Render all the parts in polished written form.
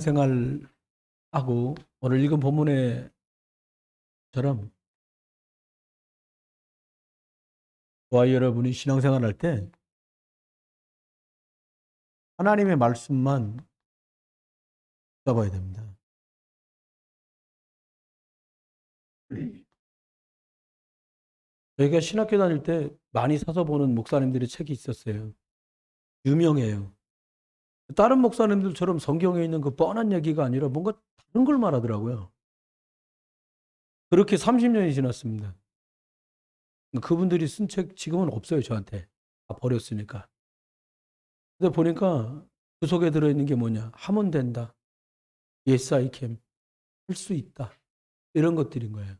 생활하고 오늘 읽은 본문에처럼 저와 여러분이 신앙생활할 때 하나님의 말씀만 잡아야 됩니다. 저희가 신학교 다닐 때 많이 사서 보는 목사님들의 책이 있었어요. 유명해요. 다른 목사님들처럼 성경에 있는 그 뻔한 얘기가 아니라 뭔가 다른 걸 말하더라고요. 그렇게 30년이 지났습니다. 그분들이 쓴 책 지금은 없어요, 저한테. 다 버렸으니까. 근데 보니까 그 속에 들어있는 게 뭐냐. 하면 된다. Yes, I can. 할 수 있다. 이런 것들인 거예요.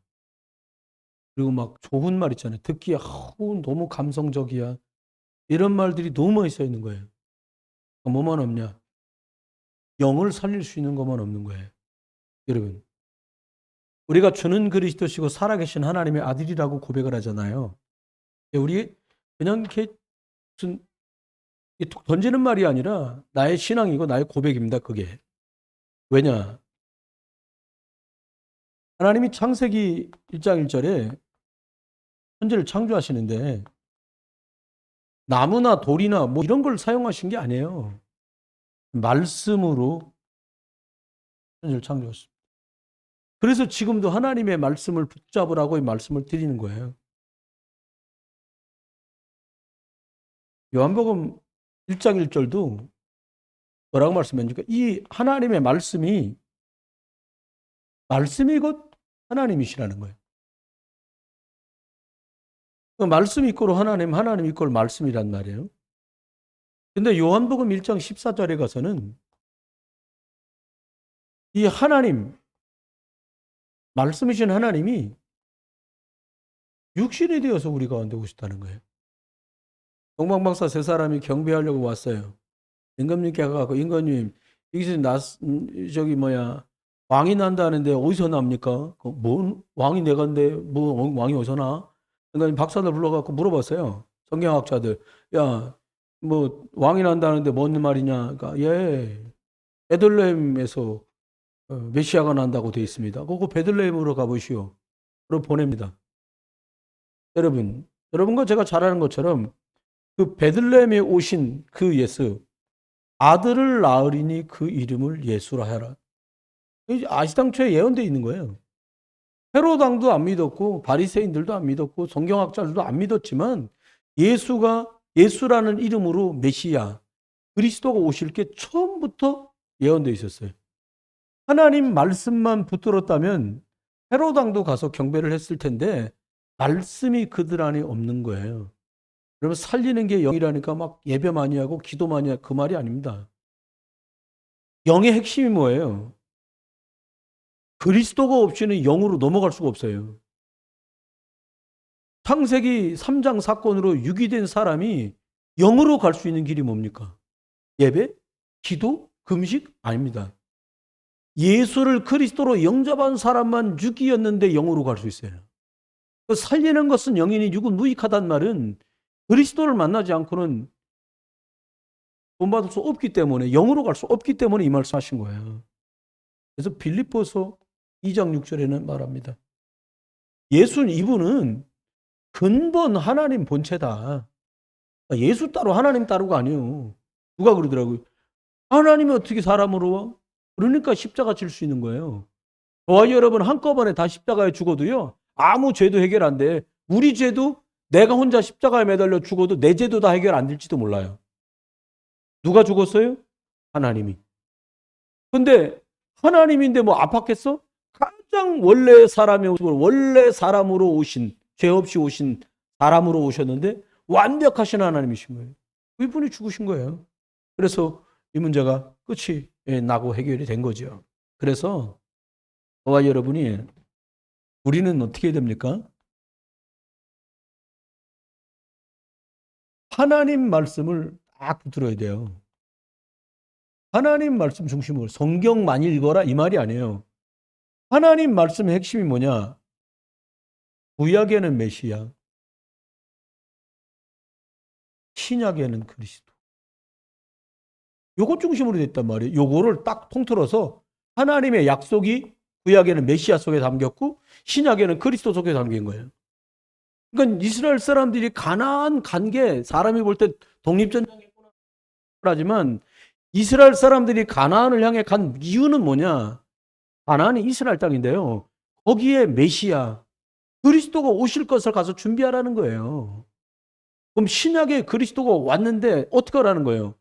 그리고 막 좋은 말 있잖아요. 듣기에 너무 감성적이야. 이런 말들이 너무 많이 써 있는 거예요. 뭐만 없냐? 영을 살릴 수 있는 것만 없는 거예요. 여러분, 우리가 주는 그리스도시고 살아계신 하나님의 아들이라고 고백을 하잖아요. 우리 그냥 이렇게 무슨 툭 던지는 말이 아니라 나의 신앙이고 나의 고백입니다. 그게. 왜냐? 하나님이 창세기 1장 1절에 천지를 창조하시는데 나무나 돌이나 뭐 이런 걸 사용하신 게 아니에요. 말씀으로 천지를 창조했습니다. 그래서 지금도 하나님의 말씀을 붙잡으라고 이 말씀을 드리는 거예요. 요한복음 1장 1절도 뭐라고 말씀했습니까? 이 하나님의 말씀이 곧 하나님이시라는 거예요. 그 말씀 이꼬로 하나님, 하나님 이꼬로 말씀이란 말이에요. 근데 요한복음 1장 14절에 가서는 이 하나님, 말씀이신 하나님이 육신이 되어서 우리 가운데 오셨다는 거예요. 동방박사 세 사람이 경배하려고 왔어요. 임금님께 가서 임금님 여기서 저기 왕이 난다는데 어디서 납니까? 뭔 왕이 내간데 뭐 왕이 어디서 나? 그러니까 박사들 불러갖고 물어봤어요. 성경학자들. 야, 뭐 왕이 난다는데 뭔 말이냐? 그러니까 예, 베들레헴에서 메시아가 난다고 되어 있습니다. 그거 베들레헴으로 가보시오. 그럼 보냅니다. 여러분, 여러분과 제가 잘 아는 것처럼 그 베들레헴에 오신 그 예수, 아들을 낳으리니 그 이름을 예수라 하라. 아시당초에 예언되어 있는 거예요. 헤롯 왕도 안 믿었고 바리새인들도 안 믿었고 성경학자들도 안 믿었지만 예수라는 이름으로 메시아 그리스도가 오실 게 처음부터 예언되어 있었어요. 하나님 말씀만 붙들었다면 헤롯 왕도 가서 경배를 했을 텐데 말씀이 그들 안에 없는 거예요. 여러분 살리는 게 영이라니까 막 예배 많이 하고 기도 많이 하고 그 말이 아닙니다. 영의 핵심이 뭐예요? 그리스도가 없이는 영으로 넘어갈 수가 없어요. 창세기 3장 사건으로 유기된 사람이 영으로 갈 수 있는 길이 뭡니까? 예배? 기도? 금식? 아닙니다. 예수를 그리스도로 영접한 사람만 육이었는데 영으로 갈 수 있어요. 살리는 것은 영이니 육은 무익하단 말은 그리스도를 만나지 않고는 본받을 수 없기 때문에 영으로 갈 수 없기 때문에 이 말씀하신 거예요. 그래서 빌립보서 2장 6절에는 말합니다. 이분은 근본 하나님 본체다. 예수 따로 하나님 따로가 아니에요. 누가 그러더라고요. 하나님이 어떻게 사람으로 와? 그러니까 십자가 질 수 있는 거예요. 저와 여러분 한꺼번에 다 십자가에 죽어도요. 아무 죄도 해결 안 돼. 우리 죄도 내가 혼자 십자가에 매달려 죽어도 내 죄도 다 해결 안 될지도 몰라요. 누가 죽었어요? 하나님이. 근데 하나님인데 뭐 아팠겠어? 가장 원래 사람으로 오신, 죄 없이 오신 사람으로 오셨는데 완벽하신 하나님이신 거예요. 이분이 죽으신 거예요. 그래서 이 문제가 끝이 나고 해결이 된 거죠. 그래서 저와 여러분이 우리는 어떻게 해야 됩니까? 하나님 말씀을 딱 붙들어야 돼요. 하나님 말씀 중심으로 성경 많이 읽어라 이 말이 아니에요. 하나님 말씀의 핵심이 뭐냐? 구약에는 메시아, 신약에는 그리스도. 요거 중심으로 됐단 말이에요. 요거를 딱 통틀어서 하나님의 약속이 구약에는 메시아 속에 담겼고 신약에는 그리스도 속에 담긴 거예요. 그러니까 이스라엘 사람들이 가나안 간 게 사람이 볼 때 독립전쟁이 하지만 이스라엘 사람들이 가나안을 향해 간 이유는 뭐냐? 가나안이 이스라엘 땅인데요. 거기에 메시아 그리스도가 오실 것을 가서 준비하라는 거예요. 그럼 신약에 그리스도가 왔는데 어떻게 하라는 거예요?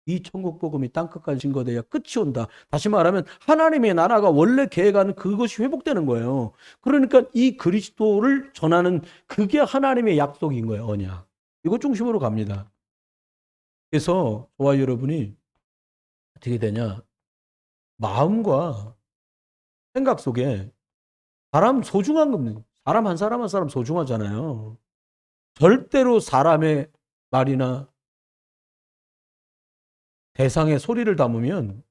이 천국 복음이 땅끝까지 증거돼야 끝이 온다. 다시 말하면 하나님의 나라가 원래 계획하는 그것이 회복되는 거예요. 그러니까 이 그리스도를 전하는 그게 하나님의 약속인 거예요. 언약. 이거 중심으로 갑니다. 그래서 저와 여러분이 어떻게 되냐? 마음과 생각 속에 사람 소중한 겁니다. 사람 한 사람 한 사람 소중하잖아요. 절대로 사람의 말이나 대상의 소리를 담으면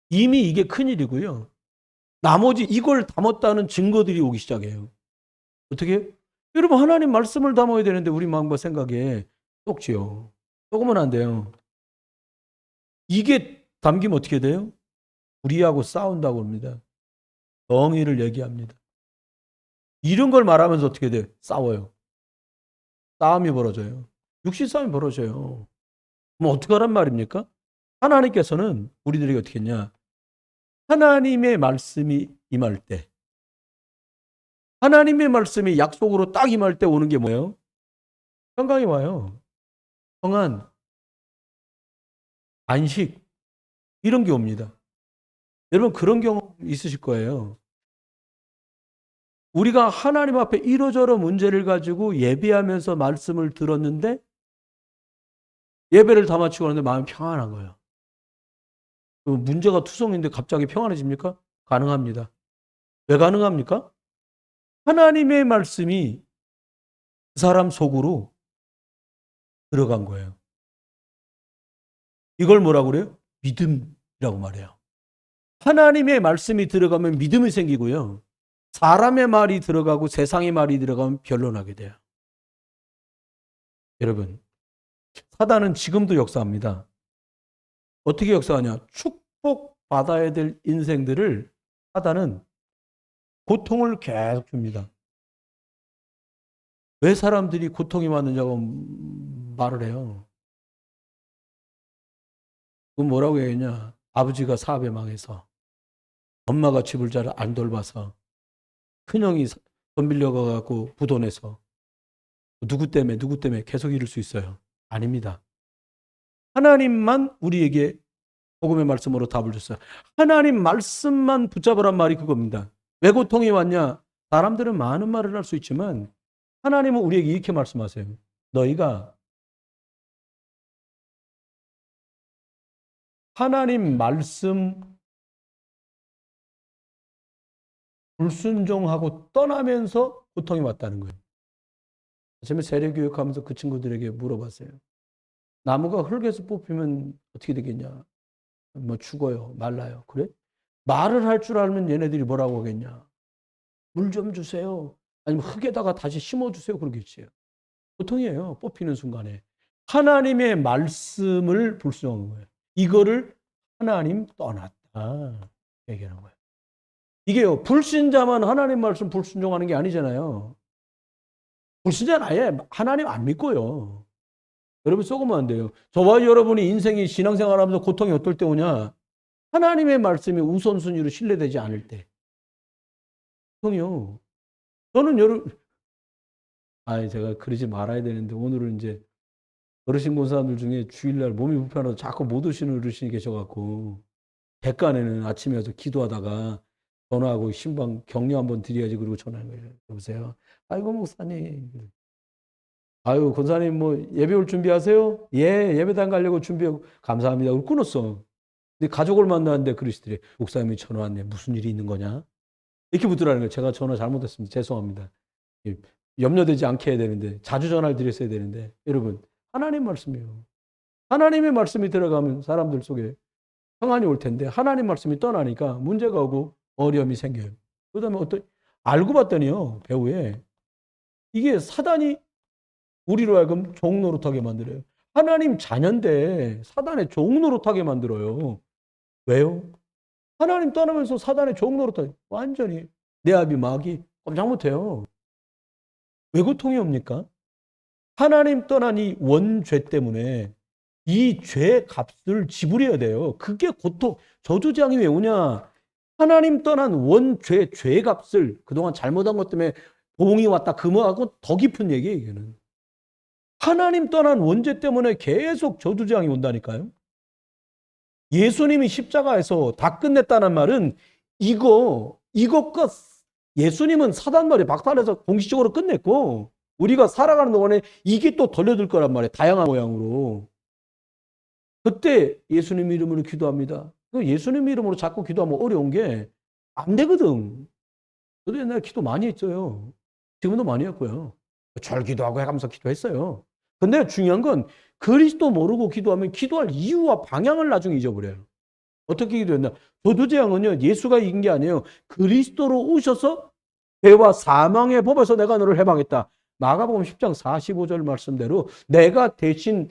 이미 이게 큰일이고요. 나머지 이걸 담았다는 증거들이 오기 시작해요. 어떻게? 여러분 하나님 말씀을 담아야 되는데 우리 마음과 생각에 속지요. 속으면 안 돼요. 이게 담기면 어떻게 돼요? 우리하고 싸운다고 합니다. 정의를 얘기합니다. 이런 걸 말하면서 어떻게 돼요? 싸워요. 싸움이 벌어져요. 육신 싸움이 벌어져요. 뭐 어떻게 하란 말입니까? 하나님께서는 우리들에게 어떻게 했냐? 하나님의 말씀이 임할 때 하나님의 말씀이 약속으로 딱 임할 때 오는 게 뭐예요? 평강이 와요. 평안, 안식 이런 게 옵니다. 여러분 그런 경험 있으실 거예요. 우리가 하나님 앞에 이러저러 문제를 가지고 예배하면서 말씀을 들었는데 예배를 다 마치고 하는데 마음이 평안한 거예요. 문제가 투성인데 갑자기 평안해집니까? 가능합니다. 왜 가능합니까? 하나님의 말씀이 그 사람 속으로 들어간 거예요. 이걸 뭐라고 그래요? 믿음이라고 말해요. 하나님의 말씀이 들어가면 믿음이 생기고요. 사람의 말이 들어가고 세상의 말이 들어가면 변론하게 돼요. 여러분, 사단은 지금도 역사합니다. 어떻게 역사하냐? 축복받아야 될 인생들을 사단은 고통을 계속 줍니다. 왜 사람들이 고통이 많느냐고 말을 해요. 그건 뭐라고 해야냐? 아버지가 사업에 망해서 엄마가 집을 잘 안 돌봐서 큰형이 돈 빌려가고 부도내서 누구 때문에 계속 이럴 수 있어요. 아닙니다. 하나님만 우리에게 복음의 말씀으로 답을 줬어요. 하나님 말씀만 붙잡으란 말이 그겁니다. 왜 고통이 왔냐? 사람들은 많은 말을 할 수 있지만 하나님은 우리에게 이렇게 말씀하세요. 너희가 하나님 말씀 불순종하고 떠나면서 고통이 왔다는 거예요. 아침에 세례교육하면서 그 친구들에게 물어봤어요. 나무가 흙에서 뽑히면 어떻게 되겠냐? 뭐 죽어요. 말라요. 그래? 말을 할 줄 알면 얘네들이 뭐라고 하겠냐? 물 좀 주세요. 아니면 흙에다가 다시 심어주세요. 그러겠지요. 보통이에요. 뽑히는 순간에. 하나님의 말씀을 불순종한 거예요. 이거를 하나님 떠났다. 얘기하는 거예요. 이게요. 불신자만 하나님 말씀 불순종하는 게 아니잖아요. 불신자는 아예 하나님 안 믿고요. 여러분 속으면 안 돼요. 저와 여러분이 인생이 신앙생활하면서 고통이 어떨 때 오냐? 하나님의 말씀이 우선순위로 신뢰되지 않을 때. 고통이요. 저는 제가 그러지 말아야 되는데 오늘은 이제 어르신 본 사람들 중에 주일날 몸이 불편해서 자꾸 못 오시는 어르신이 계셔갖고 백간에는 아침에 와서 기도하다가 전화하고 신방 격려 한번 드려야지 그러고 전화한 거예요. 여보세요. 아이고 목사님. 아유 권사님 뭐 예배 올 준비하세요? 예 예배당 가려고 준비하고 감사합니다. 그리고 끊었어. 근데 가족을 만나는데 그러시더래. 목사님이 전화 왔네. 무슨 일이 있는 거냐? 이렇게 묻더라는 거예요. 제가 전화 잘못했습니다. 죄송합니다. 염려되지 않게 해야 되는데 자주 전화를 드렸어야 되는데 여러분 하나님 말씀이에요. 하나님의 말씀이 들어가면 사람들 속에 평안이 올 텐데 하나님 말씀이 떠나니까 문제가 오고 어려움이 생겨요. 그다음에 알고 봤더니요. 배후에 이게 사단이 우리로 하여금 종 노릇하게 만들어요. 하나님 자녀인데 사단의 종 노릇하게 만들어요. 왜요? 하나님 떠나면서 사단의 종 노릇하게 완전히 내 아비 마귀 꼼짝 못해요. 왜 고통이 옵니까? 하나님 떠난 이 원죄 때문에 이 죄의 값을 지불해야 돼요. 그게 고통, 저주장이 왜 오냐? 하나님 떠난 원죄, 죄의 값을 그동안 잘못한 것 때문에 보응이 왔다 금어하고 더 깊은 얘기예요, 이게는. 하나님 떠난 원죄 때문에 계속 저주장이 온다니까요. 예수님이 십자가에서 다 끝냈다는 말은 이것과 예수님은 사단말에 박살내서 공식적으로 끝냈고 우리가 살아가는 동안에 이게 또 돌려들 거란 말이에요. 다양한 모양으로. 그때 예수님 이름으로 기도합니다. 예수님 이름으로 자꾸 기도하면 어려운 게 안 되거든. 저도 옛날에 기도 많이 했어요. 지금도 많이 했고요. 절 기도하고 해가면서 기도했어요. 근데 중요한 건 그리스도 모르고 기도하면 기도할 이유와 방향을 나중에 잊어버려요. 어떻게 기도했나? 저주재앙은요, 예수가 이긴 게 아니에요. 그리스도로 오셔서 죄와 사망의 법에서 내가 너를 해방했다. 마가복음 10장 45절 말씀대로 내가 대신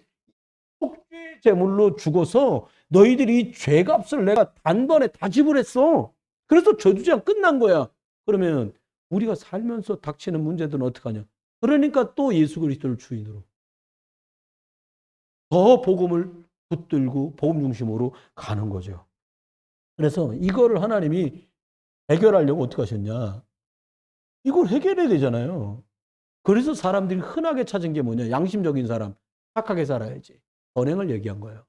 속죄 제물로 죽어서 너희들이 죄값을 내가 단번에 다 지불했어. 그래서 저주재앙 끝난 거야. 그러면 우리가 살면서 닥치는 문제들은 어떡하냐? 그러니까 또 예수 그리스도를 주인으로 더 복음을 붙들고 복음 중심으로 가는 거죠. 그래서 이거를 하나님이 해결하려고 어떻게 하셨냐? 이걸 해결해야 되잖아요. 그래서 사람들이 흔하게 찾은 게 뭐냐? 양심적인 사람, 착하게 살아야지. 언행을 얘기한 거예요.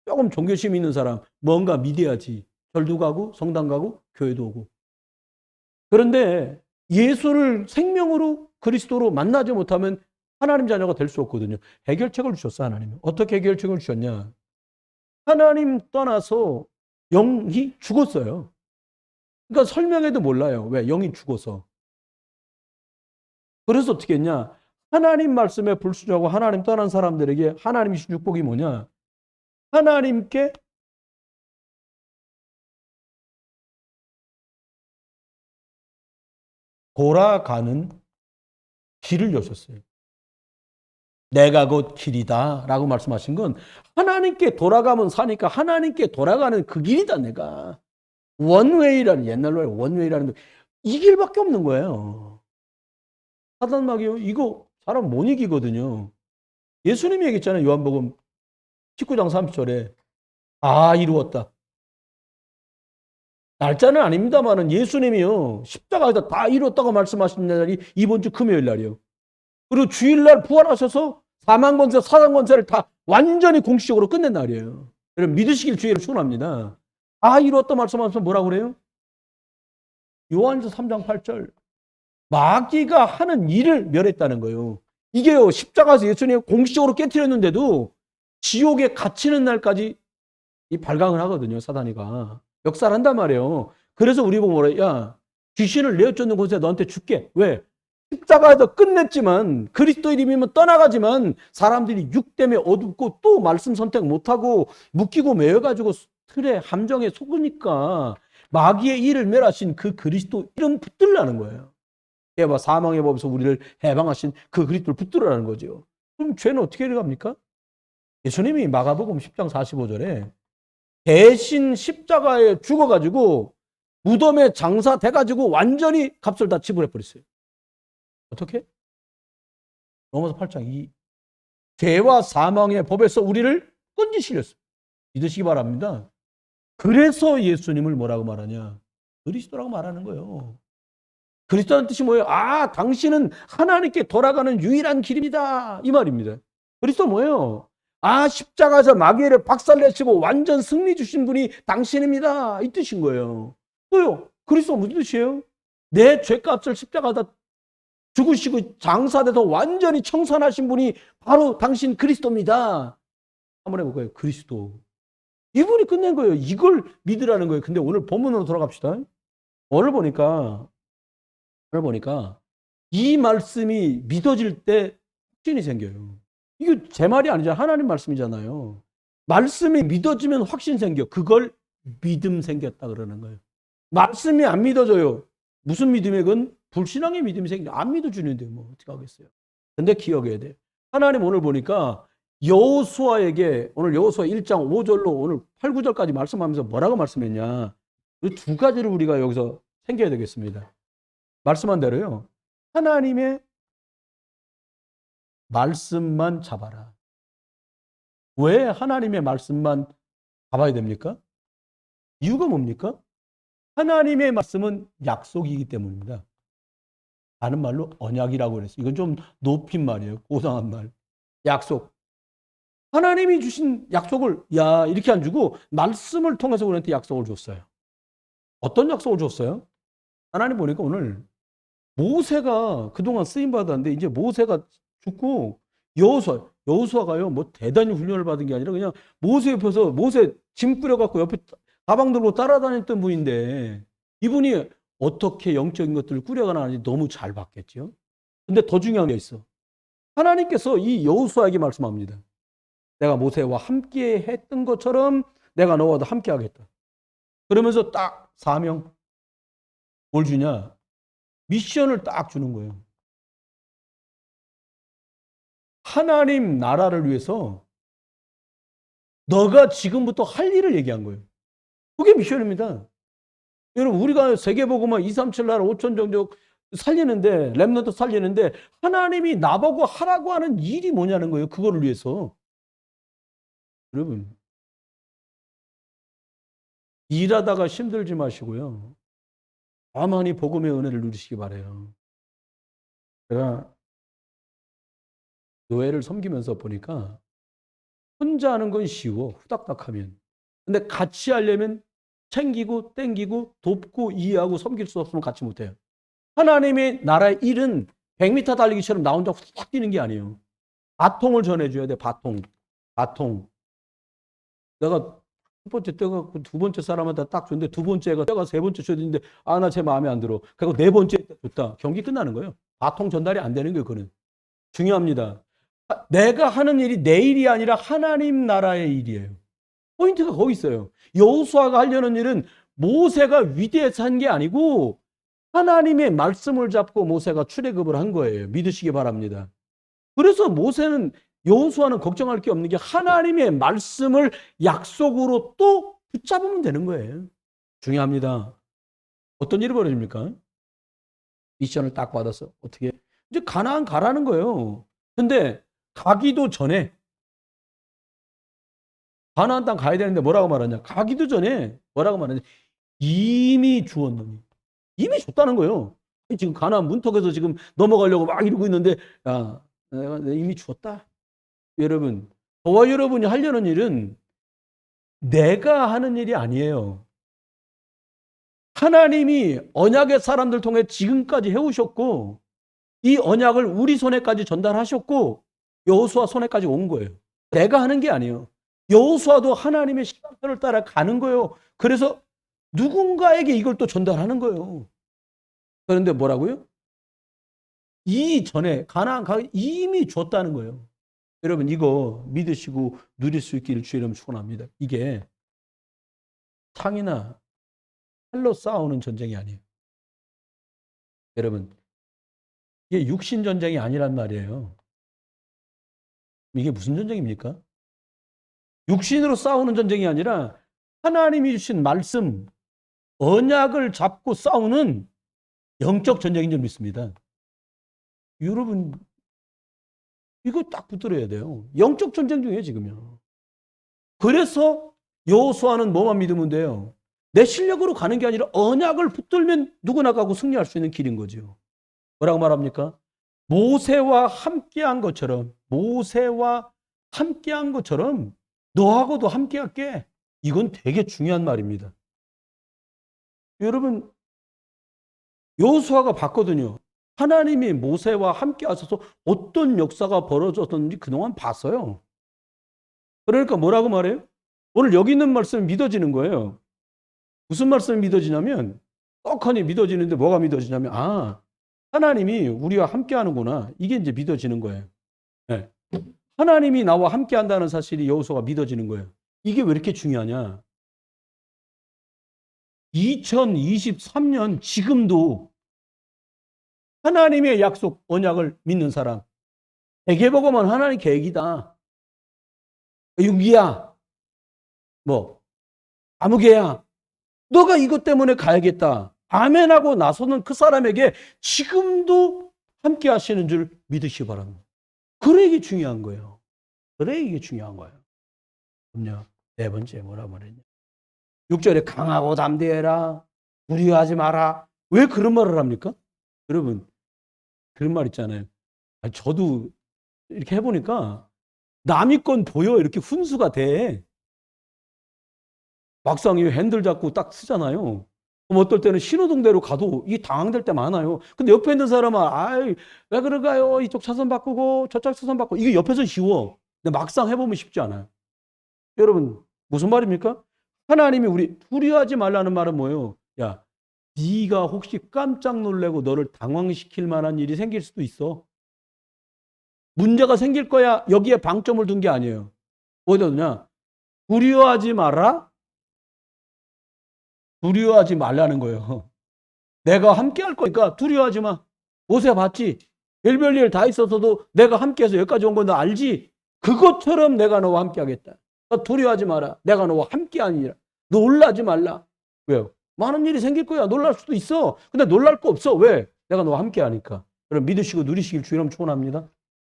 조금 종교심 있는 사람, 뭔가 믿어야지. 절도 가고, 성당 가고, 교회도 오고. 그런데 예수를 생명으로 그리스도로 만나지 못하면 하나님 자녀가 될 수 없거든요. 해결책을 주셨어, 하나님은. 어떻게 해결책을 주셨냐? 하나님 떠나서 영이 죽었어요. 그러니까 설명해도 몰라요. 왜? 영이 죽어서. 그래서 어떻게 했냐? 하나님 말씀에 불순종하고 하나님 떠난 사람들에게 하나님이 주신 축복이 뭐냐? 하나님께 돌아가는 길을 여셨어요. 내가 곧 길이다 라고 말씀하신 건 하나님께 돌아가면 사니까 하나님께 돌아가는 그 길이다 내가. 원웨이라는, 옛날로 원웨이라는 이 길밖에 없는 거예요. 사단 마귀요. 이거 사람 못 이기거든요. 예수님이 얘기했잖아요. 요한복음 19장 30절에 다 이루었다. 날짜는 아닙니다만은 예수님이요. 십자가에서 다 이루었다고 말씀하신 날이 이번 주 금요일 날이요. 그리고 주일날 부활하셔서 사망 권세, 사단 권세를 다 완전히 공식적으로 끝낸 날이에요. 여러분 믿으시길 주의를 축원합니다. 다 이루었다 말씀하면서 뭐라고 그래요? 요한일서 3장 8절. 마귀가 하는 일을 멸했다는 거예요. 이게요, 십자가에서 예수님이 공식적으로 깨트렸는데도 지옥에 갇히는 날까지 이 발광을 하거든요, 사단이가. 역사를 한단 말이에요. 그래서 우리 보고 뭐래? 야, 귀신을 내어쫓는 곳에 너한테 줄게. 왜? 십자가에서 끝냈지만, 그리스도 이름이면 떠나가지만, 사람들이 육 때문에 어둡고 또 말씀 선택 못하고, 묶이고 매여가지고 틀에 함정에 속으니까, 마귀의 일을 멸하신 그 그리스도 이름 붙들라는 거예요. 예와 사망의 법에서 우리를 해방하신 그 그리스도를 붙들으라는 거죠. 그럼 죄는 어떻게 해결합니까? 예수님이 마가복음 10장 45절에 대신 십자가에 죽어가지고 무덤에 장사돼가지고 완전히 값을 다 지불해버렸어요. 어떻게? 로마서 8장 2. 죄와 사망의 법에서 우리를 건지시렸어요. 믿으시기 바랍니다. 그래서 예수님을 뭐라고 말하냐? 그리스도라고 말하는 거예요. 그리스도라는 뜻이 뭐예요? 아, 당신은 하나님께 돌아가는 유일한 길입니다. 이 말입니다. 그리스도 뭐예요? 아, 십자가에서 마귀를 박살내시고 완전 승리 주신 분이 당신입니다. 이 뜻인 거예요. 또요, 그리스도 무슨 뜻이에요? 내 죄값을 십자가에다 죽으시고 장사돼서 완전히 청산하신 분이 바로 당신 그리스도입니다. 한번 해볼까요? 그리스도. 이분이 끝낸 거예요. 이걸 믿으라는 거예요. 근데 오늘 본문으로 돌아갑시다. 오늘 보니까 이 말씀이 믿어질 때 확신이 생겨요. 이거 제 말이 아니잖아요. 하나님 말씀이잖아요. 말씀이 믿어지면 확신 생겨. 그걸 믿음 생겼다 그러는 거예요. 말씀이 안 믿어져요. 무슨 믿음이에요? 그건 불신앙의 믿음이 생겨. 안 믿어주는데 뭐 어떻게 하겠어요. 근데 기억해야 돼요. 하나님 오늘 보니까 여호수아에게 오늘 여호수아 1장 5절로 오늘 8, 9절까지 말씀하면서 뭐라고 말씀했냐? 이 두 가지를 우리가 여기서 생겨야 되겠습니다. 말씀한 대로요. 하나님의 말씀만 잡아라. 왜 하나님의 말씀만 잡아야 됩니까? 이유가 뭡니까? 하나님의 말씀은 약속이기 때문입니다. 다른 말로 언약이라고 그랬어요. 이건 좀 높인 말이에요. 고상한 말. 약속. 하나님이 주신 약속을 이렇게 안 주고 말씀을 통해서 우리한테 약속을 줬어요. 어떤 약속을 줬어요? 하나님 보니까 오늘 모세가 그동안 쓰임 받았는데 이제 모세가 죽고 여호수아가요 뭐 대단히 훈련을 받은 게 아니라 그냥 모세 옆에서 모세 짐 꾸려갖고 옆에 가방 들고 따라다녔던 분인데 이분이 어떻게 영적인 것들을 꾸려가는지 너무 잘 봤겠죠. 근데 더 중요한 게 있어. 하나님께서 이 여호수아에게 말씀합니다. 내가 모세와 함께 했던 것처럼 내가 너와도 함께 하겠다. 그러면서 딱 사명 뭘 주냐? 미션을 딱 주는 거예요. 하나님 나라를 위해서 너가 지금부터 할 일을 얘기한 거예요. 그게 미션입니다. 여러분 우리가 세계복음화 237 나라 5천 종족 살리는데 렘넌트 살리는데 하나님이 나보고 하라고 하는 일이 뭐냐는 거예요. 그거를 위해서. 여러분 일하다가 힘들지 마시고요. 가만히 복음의 은혜를 누리시기 바라요. 제가 교회를 섬기면서 보니까 혼자 하는 건 쉬워. 후닥닥하면. 근데 같이 하려면 챙기고 땡기고 돕고 이해하고 섬길 수 없으면 같이 못해요. 하나님의 나라의 일은 100m 달리기처럼 나 혼자 후닥 뛰는 게 아니에요. 바통을 전해줘야 돼. 바통. 내가 첫 번째 떼갖고 두 번째 사람한테 딱 줬는데 두 번째가 떼가 세 번째 줬는데 나 제 마음에 안 들어. 그리고 네 번째 줬다. 경기 끝나는 거예요. 바통 전달이 안 되는 거예요. 그는. 중요합니다. 내가 하는 일이 내 일이 아니라 하나님 나라의 일이에요. 포인트가 거기 있어요. 여호수아가 하려는 일은 모세가 위대해서 한 게 아니고 하나님의 말씀을 잡고 모세가 출애굽을 한 거예요. 믿으시기 바랍니다. 그래서 여호수아는 걱정할 게 없는 게 하나님의 말씀을 약속으로 또 붙잡으면 되는 거예요. 중요합니다. 어떤 일이 벌어집니까? 미션을 딱 받아서 어떻게 이제 가나안 가라는 거예요. 근데 가기도 전에 가나안 땅 가야 되는데 뭐라고 말하냐? 가기도 전에 뭐라고 말하냐? 이미 주었노니. 이미 줬다는 거예요. 지금 가나안 문턱에서 지금 넘어가려고 막 이러고 있는데 내가 이미 주었다. 여러분, 저와 여러분이 하려는 일은 내가 하는 일이 아니에요. 하나님이 언약의 사람들 통해 지금까지 해오셨고 이 언약을 우리 손에까지 전달하셨고 여호수아 손에까지 온 거예요. 내가 하는 게 아니에요. 여호수아도 하나님의 시간표를 따라 가는 거예요. 그래서 누군가에게 이걸 또 전달하는 거예요. 그런데 뭐라고요? 이전에 가나안 가기 이미 줬다는 거예요. 여러분 이거 믿으시고 누릴 수 있기를 주의 이름으로 축원합니다. 이게 창이나 칼로 싸우는 전쟁이 아니에요. 여러분 이게 육신 전쟁이 아니란 말이에요. 이게 무슨 전쟁입니까? 육신으로 싸우는 전쟁이 아니라 하나님이 주신 말씀, 언약을 잡고 싸우는 영적 전쟁인 줄 믿습니다. 여러분 이거 딱 붙들어야 돼요. 영적 전쟁 중이에요 지금요. 그래서 여호수아는 뭐만 믿으면 돼요? 내 실력으로 가는 게 아니라 언약을 붙들면 누구나 가고 승리할 수 있는 길인 거죠. 뭐라고 말합니까? 모세와 함께한 것처럼 너하고도 함께할게. 이건 되게 중요한 말입니다. 여러분 여호수아가 봤거든요. 하나님이 모세와 함께 하셔서 어떤 역사가 벌어졌는지 그동안 봤어요. 그러니까 뭐라고 말해요? 오늘 여기 있는 말씀이 믿어지는 거예요. 무슨 말씀이 믿어지냐면 떡하니 믿어지는데 뭐가 믿어지냐면 하나님이 우리와 함께 하는구나. 이게 이제 믿어지는 거예요. 네. 하나님이 나와 함께 한다는 사실이 여호수아가 믿어지는 거예요. 이게 왜 이렇게 중요하냐? 2023년 지금도 하나님의 약속, 언약을 믿는 사람. 세계복음은 하나님의 계획이다. 육이야, 뭐 아무개야, 너가 이것 때문에 가야겠다. 아멘하고 나서는 그 사람에게 지금도 함께 하시는 줄 믿으시기 바랍니다. 그래 이게 중요한 거예요. 그래 이게 중요한 거예요. 그럼요. 네 번째 뭐라 말했냐. 6절에 강하고 담대해라. 두려워하지 마라. 왜 그런 말을 합니까? 여러분 그런 말 있잖아요. 저도 이렇게 해보니까 남의 건 보여 이렇게 훈수가 돼. 막상 이 핸들 잡고 딱 쓰잖아요. 그럼 어떨 때는 신호등대로 가도 이 당황될 때 많아요. 근데 옆에 있는 사람은 아이 왜 그런가요? 이쪽 차선 바꾸고 저쪽 차선 바꾸고 이게 옆에서 쉬워. 근데 막상 해보면 쉽지 않아요. 여러분 무슨 말입니까? 하나님이 우리 두려워하지 말라는 말은 뭐예요? 야, 네가 혹시 깜짝 놀래고 너를 당황시킬 만한 일이 생길 수도 있어. 문제가 생길 거야. 여기에 방점을 둔 게 아니에요. 어디다 두냐? 두려워하지 마라. 두려워하지 말라는 거예요. 내가 함께 할 거니까 두려워하지 마. 모세 봤지? 별별 일 다 있었어도 내가 함께해서 여기까지 온 건 너 알지? 그것처럼 내가 너와 함께 하겠다. 너 두려워하지 마라. 내가 너와 함께 하니라. 놀라지 말라. 왜요? 많은 일이 생길 거야. 놀랄 수도 있어. 근데 놀랄 거 없어. 왜? 내가 너와 함께 하니까. 그럼 믿으시고 누리시길 주의로 축원합니다.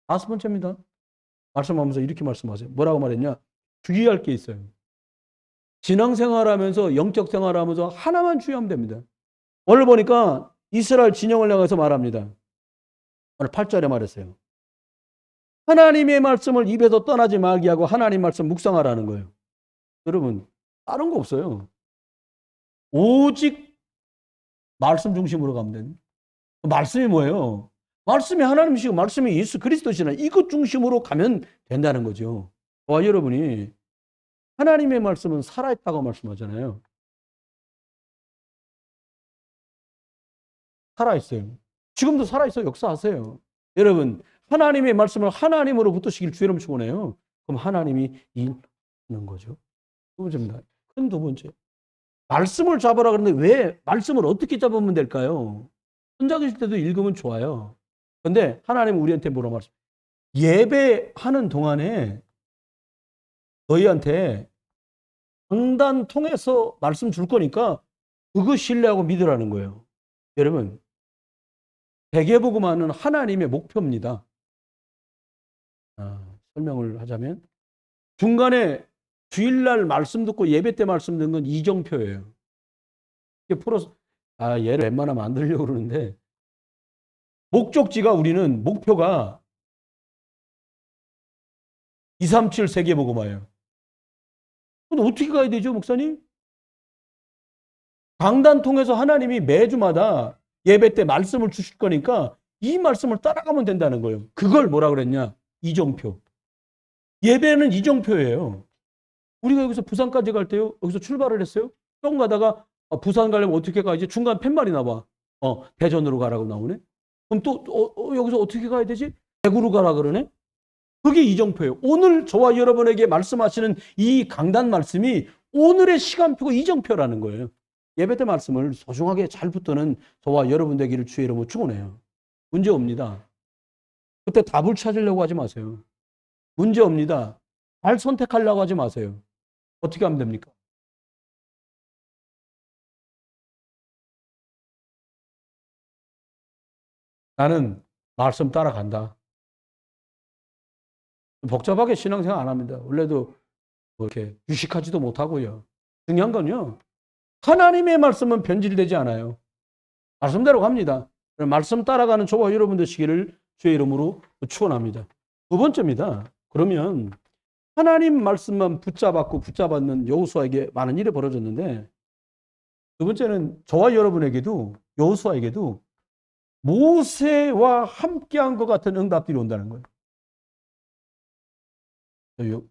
5번째입니다. 말씀하면서 이렇게 말씀하세요. 뭐라고 말했냐? 주의할 게 있어요. 신앙생활하면서 영적 생활하면서 하나만 주의하면 됩니다. 오늘 보니까 이스라엘 진영을 향해서 말합니다. 오늘 8절에 말했어요. 하나님의 말씀을 입에서 떠나지 말게 하고 하나님 말씀 묵상하라는 거예요. 여러분 다른 거 없어요. 오직 말씀 중심으로 가면 됩니다. 말씀이 뭐예요? 말씀이 하나님이시고 말씀이 예수 그리스도시나 이것 중심으로 가면 된다는 거죠. 여러분이 하나님의 말씀은 살아있다고 말씀하잖아요. 살아있어요. 지금도 살아있어요. 역사하세요. 여러분 하나님의 말씀을 하나님으로 붙드시길 주의로 축원해요. 그럼 하나님이 일하는 거죠. 두 번째입니다. 큰 두 번째. 말씀을 잡으라 그러는데 왜 말씀을 어떻게 잡으면 될까요? 혼자 계실 때도 읽으면 좋아요. 근데 하나님은 우리한테 뭐라 말씀? 예배하는 동안에 너희한테 강단 통해서 말씀 줄 거니까 그거 신뢰하고 믿으라는 거예요. 여러분 대개복음화는 하나님의 목표입니다. 설명을 하자면 중간에 주일날 말씀 듣고 예배 때 말씀 듣는 건 이정표예요. 이게 풀어서 얘를 웬만하면 안 들으려고 그러는데 목적지가 우리는 목표가 237 세계복음화예요. 근데 어떻게 가야 되죠, 목사님? 강단 통해서 하나님이 매주마다 예배 때 말씀을 주실 거니까 이 말씀을 따라가면 된다는 거예요. 그걸 뭐라 그랬냐? 이정표. 예배는 이정표예요. 우리가 여기서 부산까지 갈 때요. 여기서 출발을 했어요. 조금 가다가 부산 가려면 어떻게 가야지? 중간 팻말이 나와. 대전으로 가라고 나오네. 그럼 또 여기서 어떻게 가야 되지? 대구로 가라 그러네. 그게 이정표예요. 오늘 저와 여러분에게 말씀하시는 이 강단 말씀이 오늘의 시간표가 이정표라는 거예요. 예배 때 말씀을 소중하게 잘 붙드는 저와 여러분 되기를 주의 이름으로 축원해요. 문제 옵니다. 그때 답을 찾으려고 하지 마세요. 문제 옵니다. 잘 선택하려고 하지 마세요. 어떻게 하면 됩니까? 나는 말씀 따라간다. 복잡하게 신앙생활 안 합니다. 원래도 뭐 이렇게 유식하지도 못하고요. 중요한 건요. 하나님의 말씀은 변질되지 않아요. 말씀대로 갑니다. 말씀 따라가는 저와 여러분 되시기를 주의 이름으로 축원합니다. 두 번째입니다. 그러면 하나님 말씀만 붙잡았는 여호수아에게 많은 일이 벌어졌는데 두 번째는 저와 여러분에게도 여호수아에게도 모세와 함께한 것 같은 응답들이 온다는 거예요.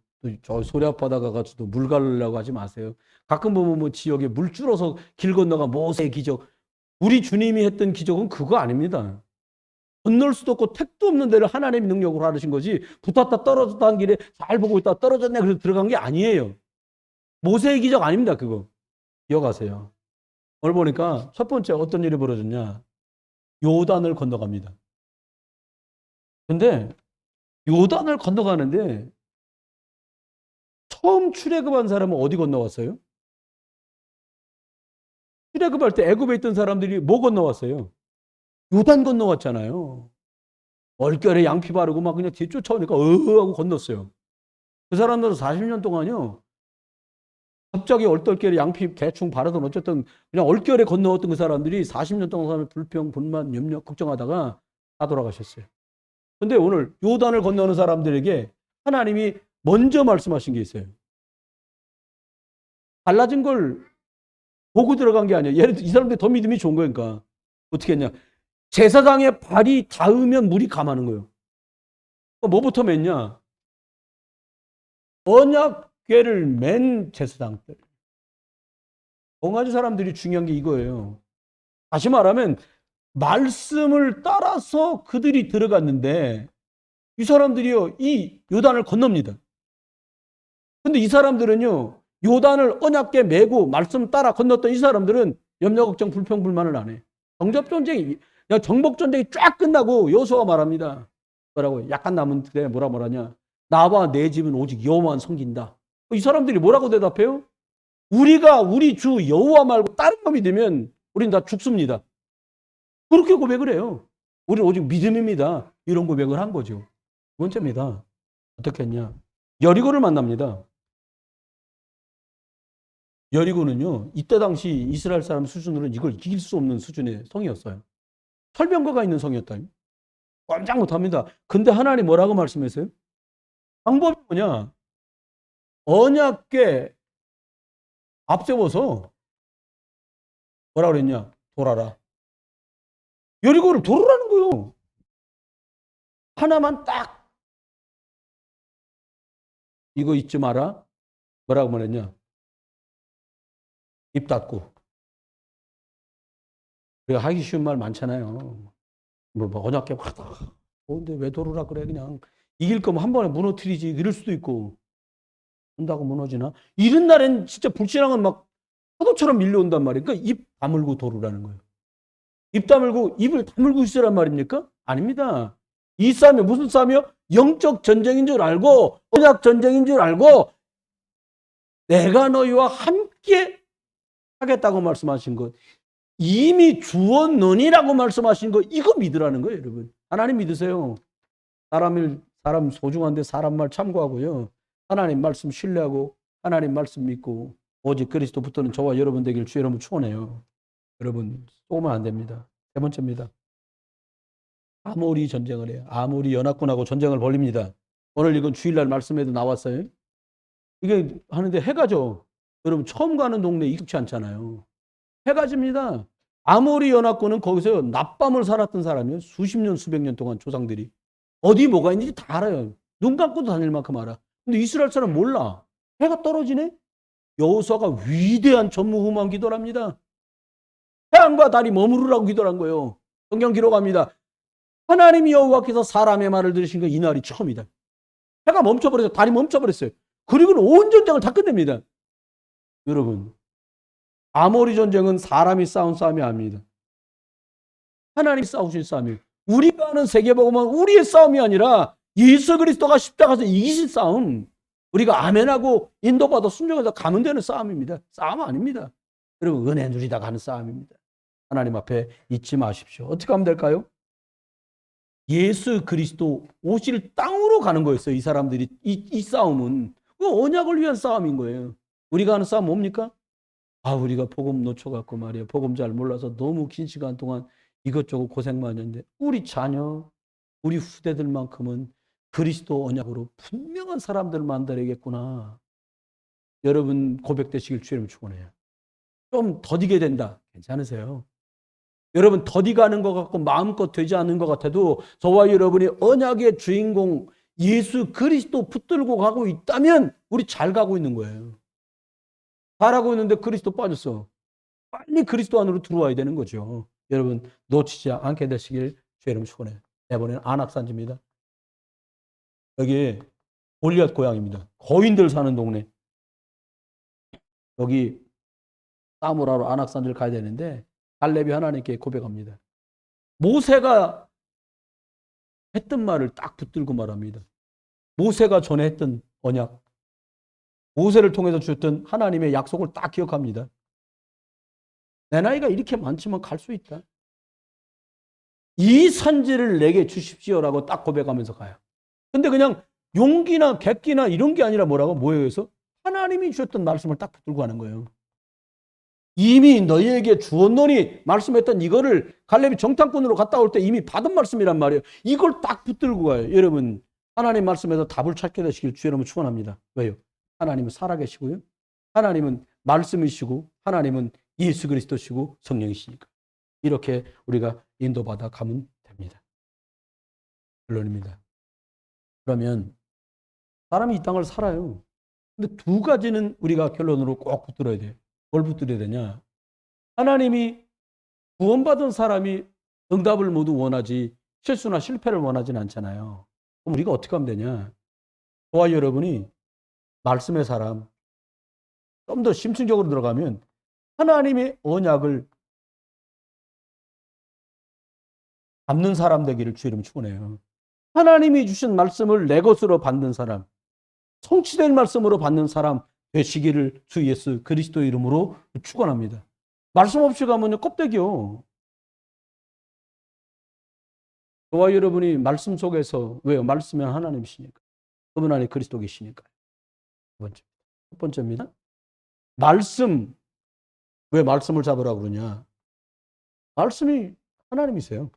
저 소리 앞바다 가가지고 물 가르려고 하지 마세요. 가끔 보면 뭐 지역에 물 줄어서 길 건너가 모세의 기적. 우리 주님이 했던 기적은 그거 아닙니다. 건널 수도 없고 택도 없는 데를 하나님의 능력으로 하신 거지 붙었다 떨어졌다 한 길에 잘 보고 있다 떨어졌네 그래서 들어간 게 아니에요. 모세의 기적 아닙니다. 그거. 기억하세요. 오늘 보니까 첫 번째 어떤 일이 벌어졌냐. 요단을 건너갑니다. 근데 요단을 건너가는데 처음 출애굽한 사람은 어디 건너왔어요? 출애굽할 때 애굽에 있던 사람들이 뭐 건너왔어요? 요단 건너왔잖아요. 얼결에 양피 바르고 막 그냥 뒤 쫓아오니까 하고 건넜어요. 그 사람들은 40년 동안요. 갑자기 얼떨결에 양피 대충 바르던 어쨌든 그냥 얼결에 건너왔던 그 사람들이 40년 동안 불평, 분만, 염려, 걱정하다가 다 돌아가셨어요. 근데 오늘 요단을 건너는 사람들에게 하나님이 먼저 말씀하신 게 있어요. 달라진 걸 보고 들어간 게 아니에요. 예를 들어 이 사람들이 더 믿음이 좋은 거니까. 어떻게 했냐. 제사장의 발이 닿으면 물이 감하는 거예요. 뭐부터 맸냐. 언약궤를 맨 제사장들. 봉화지 사람들이 중요한 게 이거예요. 다시 말하면 말씀을 따라서 그들이 들어갔는데 이 사람들이요. 이 요단을 건넙니다. 근데 이 사람들은요. 요단을 언약궤 메고 말씀 따라 건넜던 이 사람들은 염려 걱정 불평 불만을 안 해. 정접전쟁이 정복전쟁이 쫙 끝나고 여호수아가 말합니다. 뭐라고? 약간 남은 때 뭐라냐? 나와 내 집은 오직 여호와만 섬긴다. 이 사람들이 뭐라고 대답해요? 우리가 우리 주 여호와 말고 다른 놈이 되면 우린 다 죽습니다. 그렇게 고백을 해요. 우리는 오직 믿음입니다. 이런 고백을 한 거죠. 두 번째입니다. 어떻게 했냐? 여리고를 만납니다. 여리고는요. 이때 당시 이스라엘 사람 수준으로는 이걸 이길 수 없는 수준의 성이었어요. 철병거가 있는 성이었다. 꼼짝 못합니다. 근데 하나님 뭐라고 말씀했어요? 방법이 뭐냐? 언약궤 앞세워서 뭐라 그랬냐? 돌아라. 여리고를 돌으라는 거예요. 하나만 딱 이거 잊지 마라. 뭐라고 말했냐? 입 닫고. 우리가 하기 쉬운 말 많잖아요. 뭐 언약궤 하다. 근데 왜 돌으라 그래? 그냥 이길 거면 한 번에 무너뜨리지. 이럴 수도 있고. 한다고 무너지나? 이런 날엔 진짜 불신앙은 막 파도처럼 밀려온단 말이에요. 그러니까 입 다물고 돌으라는 거예요. 입 다물고 입을 다물고 있으란 말입니까? 아닙니다. 이 싸움이 무슨 싸움이요? 영적 전쟁인 줄 알고 언약 전쟁인 줄 알고 내가 너희와 함께 하겠다고 말씀하신 것. 이미 주었느니라고 말씀하신 거 이거 믿으라는 거예요, 여러분. 하나님 믿으세요. 사람 소중한데 사람 말 참고하고요. 하나님 말씀 신뢰하고 하나님 말씀 믿고 오직 그리스도 붙드는 저와 여러분 되길 주 여러분 축원해요. 여러분 쏘면 안 됩니다. 세 번째입니다. 아모리 전쟁을 해요. 아모리 연합군하고 전쟁을 벌립니다. 오늘 이건 주일날 말씀에도 나왔어요. 이게 하는데 해가 져. 여러분 처음 가는 동네 익숙치 않잖아요. 해가 집니다. 아모리 연합군은 거기서 낮밤을 살았던 사람이에요. 수십 년 수백 년 동안 조상들이. 어디 뭐가 있는지 다 알아요. 눈 감고도 다닐 만큼 알아. 근데 이스라엘 사람 몰라. 해가 떨어지네? 여호수아가 위대한 전무후무한 기도를 합니다. 태양과 달이 머무르라고 기도를 한 거예요. 성경 기록합니다. 하나님 여호와께서 사람의 말을 들으신 거 이날이 처음이다. 해가 멈춰버렸어요. 달이 멈춰버렸어요. 그리고는 온 전쟁을 다 끝냅니다. 여러분, 아모리 전쟁은 사람이 싸운 싸움이 아닙니다. 하나님이 싸우신 싸움이에요. 우리가 하는 세계복음은 우리의 싸움이 아니라 예수 그리스도가 십자가에서 이기신 싸움. 우리가 아멘하고 인도받아 순종해서 가면 되는 싸움입니다. 싸움 아닙니다. 여러분 은혜 누리다 가는 싸움입니다. 하나님 앞에 잊지 마십시오. 어떻게 하면 될까요? 예수 그리스도 오실 땅으로 가는 거였어요. 이 사람들이 이 싸움은 언약을 위한 싸움인 거예요. 우리가 하는 싸움 뭡니까? 우리가 복음 놓쳐갖고 말이에요. 복음 잘 몰라서 너무 긴 시간 동안 이것저것 고생만 했는데 우리 자녀, 우리 후대들만큼은 그리스도 언약으로 분명한 사람들을 만들어야겠구나. 여러분 고백되시길 주님 축원해요. 좀 더디게 된다. 괜찮으세요? 여러분 더디가는 것 같고 마음껏 되지 않는 것 같아도 저와 여러분이 언약의 주인공 예수 그리스도 붙들고 가고 있다면 우리 잘 가고 있는 거예요. 잘하고 있는데 그리스도 빠졌어. 빨리 그리스도 안으로 들어와야 되는 거죠. 여러분 놓치지 않게 되시길 주의 이름 축원해요. 이번에는 안악산지입니다. 여기 골리앗 고향입니다. 거인들 사는 동네. 여기 싸움을 하러 안악산지를 가야 되는데 갈렙이 하나님께 고백합니다. 모세가 했던 말을 딱 붙들고 말합니다. 모세가 전에 했던 언약. 모세를 통해서 주셨던 하나님의 약속을 딱 기억합니다. 내 나이가 이렇게 많지만 갈 수 있다. 이 산지를 내게 주십시오라고 딱 고백하면서 가요. 근데 그냥 용기나 객기나 이런 게 아니라 뭐예요? 그래서 하나님이 주셨던 말씀을 딱 붙들고 가는 거예요. 이미 너희에게 주었노니 말씀했던 이거를 갈렙이 정탐꾼으로 갔다 올 때 이미 받은 말씀이란 말이에요. 이걸 딱 붙들고 가요. 여러분, 하나님 말씀에서 답을 찾게 되시길 주 여러분 축원합니다. 왜요? 하나님은 살아계시고요. 하나님은 말씀이시고 하나님은 예수 그리스도시고 성령이시니까. 이렇게 우리가 인도받아 가면 됩니다. 결론입니다. 그러면 사람이 이 땅을 살아요. 근데 두 가지는 우리가 결론으로 꼭 붙들어야 돼요. 뭘 붙들어야 되냐? 하나님이 구원받은 사람이 응답을 모두 원하지 실수나 실패를 원하지는 않잖아요. 그럼 우리가 어떻게 하면 되냐? 저와 여러분이 말씀의 사람, 좀 더 심층적으로 들어가면 하나님의 언약을 받는 사람 되기를 주 이름 축원해요. 하나님이 주신 말씀을 내 것으로 받는 사람, 성취된 말씀으로 받는 사람 되시기를 주 예수 그리스도 이름으로 축원합니다. 말씀 없이 가면요 껍데기요. 저와 여러분이 말씀 속에서 왜요? 말씀은 하나님이시니까. 그분 안에 그리스도 계시니까. 첫 번째입니다. 말씀. 왜 말씀을 잡으라고 그러냐? 말씀이 하나님이세요.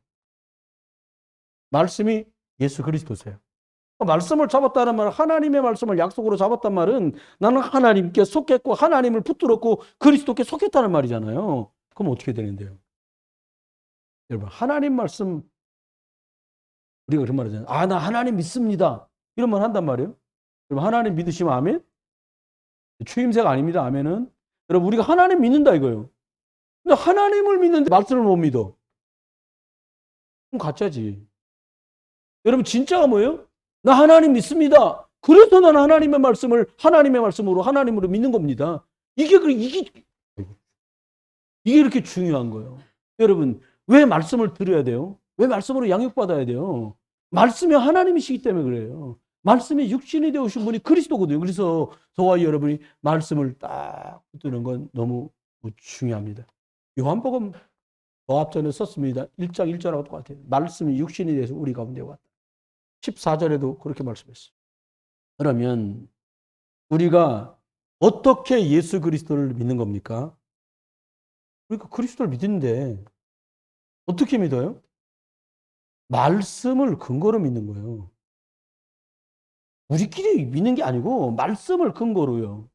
말씀이 예수 그리스도세요. 말씀을 잡았다는 말은 하나님의 말씀을 약속으로 잡았단 말은 나는 하나님께 속했고 하나님을 붙들었고 그리스도께 속했다는 말이잖아요. 그럼 어떻게 되는데요? 여러분, 하나님 말씀 우리가 그런 말 하잖아요. 아, 나 하나님 믿습니다. 이런 말 한단 말이에요. 여러분, 하나님 믿으시면 아멘? 추임새가 아닙니다. 아멘은. 여러분, 우리가 하나님 믿는다 이거예요. 근데 하나님을 믿는데 말씀을 못 믿어. 그럼 가짜지. 여러분, 진짜가 뭐예요? 나 하나님 믿습니다. 그래서 난 하나님의 말씀을 하나님의 말씀으로 하나님으로 믿는 겁니다. 이게 이렇게 중요한 거예요. 여러분, 왜 말씀을 들어야 돼요? 왜 말씀으로 양육받아야 돼요? 말씀이 하나님이시기 때문에 그래요. 말씀이 육신이 되어오신 분이 그리스도거든요. 그래서 저와 여러분이 말씀을 딱 붙드는 건 너무 중요합니다. 요한복음 더 앞전에 썼습니다. 1장 1절하고 똑같아요. 말씀이 육신이 돼서 우리 가운데 왔다. 14절에도 그렇게 말씀했어요. 그러면 우리가 어떻게 예수 그리스도를 믿는 겁니까? 우리가 그리스도를 믿는데 어떻게 믿어요? 말씀을 근거로 믿는 거예요. 우리끼리 믿는 게 아니고 말씀을 근거로요.